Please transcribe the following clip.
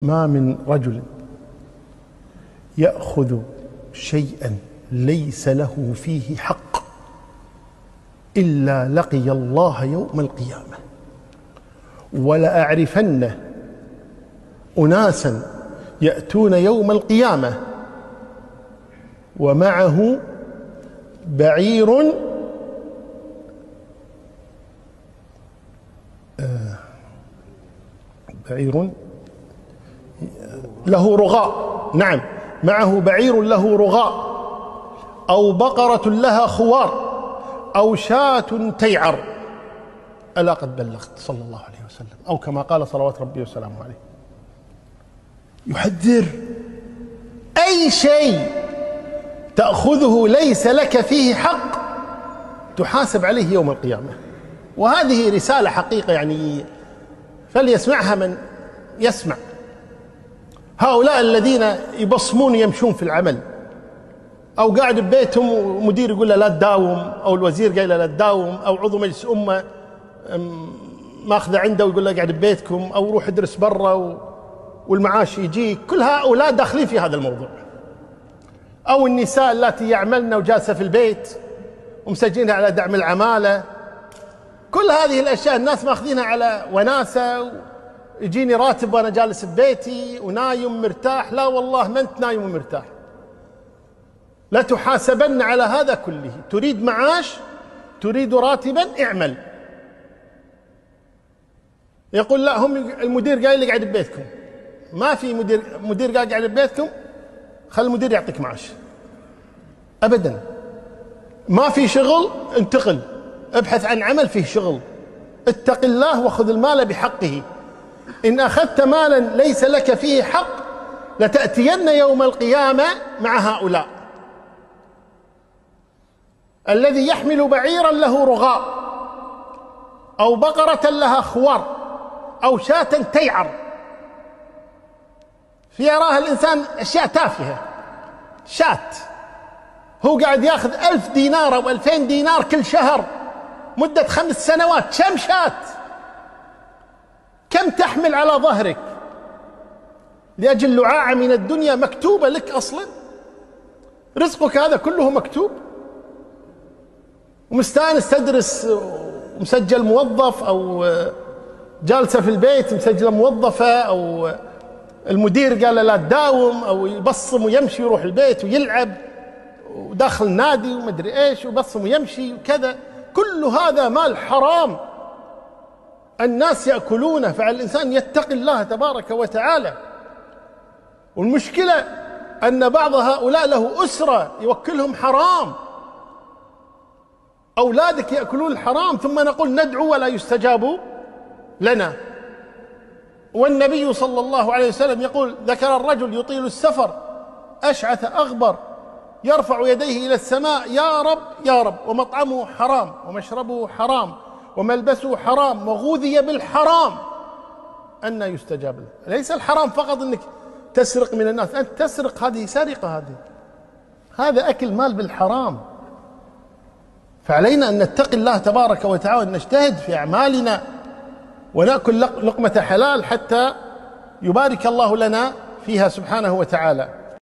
ما من رجل يأخذ شيئا ليس له فيه حق إلا لقي الله يوم القيامة. ولأعرفن أناسا يأتون يوم القيامة ومعه بعير له رغاء، نعم، معه بعير له رغاء، أو بقرة لها خوار، أو شاة تيعر. ألا قد بلغت صلى الله عليه وسلم، أو كما قال صلوات ربي وسلامه عليه. يحذر أي شيء تأخذه ليس لك فيه حق تحاسب عليه يوم القيامة. وهذه رسالة حقيقة يعني فليسمعها من يسمع. هؤلاء الذين يبصمون يمشون في العمل، أو قاعد ببيتهم ومدير يقول له لا تداوم، أو الوزير قال له لا تداوم، أو عضو مجلس أمة ماخذه عنده ويقول له قاعد ببيتكم، أو روح ادرس برا والمعاش يجيك. كل هؤلاء داخلين في هذا الموضوع. أو النساء التي يعملن وجالسة في البيت ومسجلينها على دعم العمالة. كل هذه الأشياء الناس ماخذينها على وناسة. يجيني راتب وأنا جالس ببيتي ونايم مرتاح. لا والله ما أنت نايم ومرتاح، لا تحاسبن على هذا كله. تريد معاش، تريد راتبا، اعمل. يقول لا، هم المدير قايل لي قاعد ببيتكم. ما في مدير قاعد ببيتكم، خل المدير يعطيك معاش. أبدا. ما في شغل، انتقل، ابحث عن عمل فيه شغل. اتق الله وخذ المال بحقه. إن أخذت مالا ليس لك فيه حق لتأتين يوم القيامة مع هؤلاء. الذي يحمل بعيرا له رغاء، أو بقرة لها خوار، أو شاة تيعر. في يراها الإنسان أشياء تافهة. شاة هو قاعد ياخذ 1000 دينار أو 2000 دينار كل شهر مدة 5 سنوات. كم شاة؟ كم تحمل على ظهرك لأجل لعاعة من الدنيا مكتوبة لك أصلا؟ رزقك هذا كله مكتوب، ومستانس تدرس ومسجل موظف، أو جالسة في البيت مسجلة موظفة، أو المدير قال لا تداوم، أو يبصم ويمشي يروح البيت ويلعب وداخل النادي ومدري إيش، ويبصم ويمشي وكذا. كل هذا مال حرام الناس يأكلونه. فعلى الإنسان يتقي الله تبارك وتعالى. والمشكلة أن بعض هؤلاء له أسرة يوكلهم حرام، أولادك يأكلون الحرام، ثم نقول ندعو ولا يستجاب لنا. والنبي صلى الله عليه وسلم يقول: ذكر الرجل يطيل السفر أشعث أغبر يرفع يديه إلى السماء: يا رب يا رب، ومطعمه حرام، ومشربه حرام، وملبسه حرام، وغوذي بالحرام، أن يستجاب له. ليس الحرام فقط أنك تسرق من الناس، أنت تسرق، هذه سرقة، هذا أكل مال بالحرام. فعلينا أن نتقي الله تبارك وتعالى، أن نجتهد في أعمالنا ونأكل لقمة حلال حتى يبارك الله لنا فيها سبحانه وتعالى.